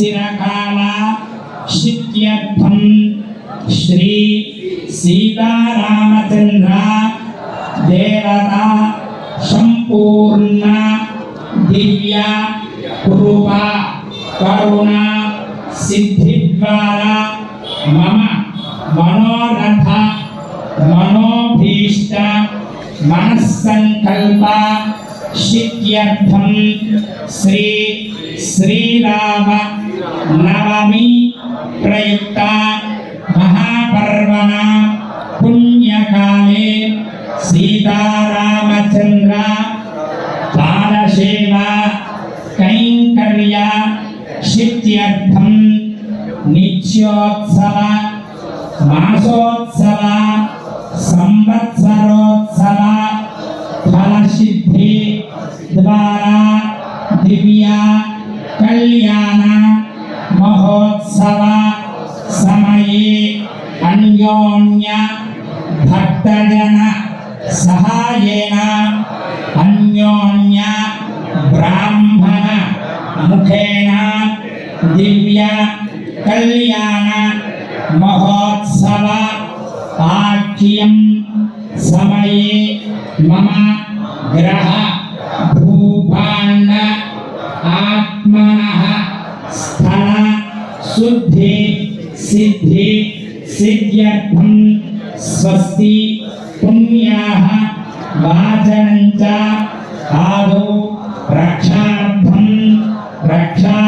చిరకాల శిత్యర్థం శ్రీ సీతారామచంద్ర దేవత సంపూర్ణ దివ్య కృపా కరుణ సిద్ధి ద్వారా మమ మనోరథ మనోభీష్ట మనస్సంకల్ప సిద్ధ్యర్థం శ్రీ శ్రీరామ నవమి ప్రయుక్త మహాపర్వణ పుణ్యకాలే సీతారామచంద్ర బాలసేవ కైంకర్య సిద్ధ్యర్థం నిత్యోత్సవ మాసోత్సవ సంవత్సరోత్సవ ఫలసిద్ధి ద్వారా దివ్య కళ్యాణ మహోత్సవ సమయే అన్యోన్య భక్తజన సహాయేన అన్యోన్య బ్రాహ్మణ ముఖేన దివ్య కళ్యాణ మహోత్సవ ఆఖ్యం సమయే మమ గ్రహ భూపాండ ఆత్మనః స్థల శుద్ధి సిద్ధి సిద్ధ్యర్థం స్వస్తి పుణ్యాః వాచనం చ ఆదౌ రక్షార్థం రక్షా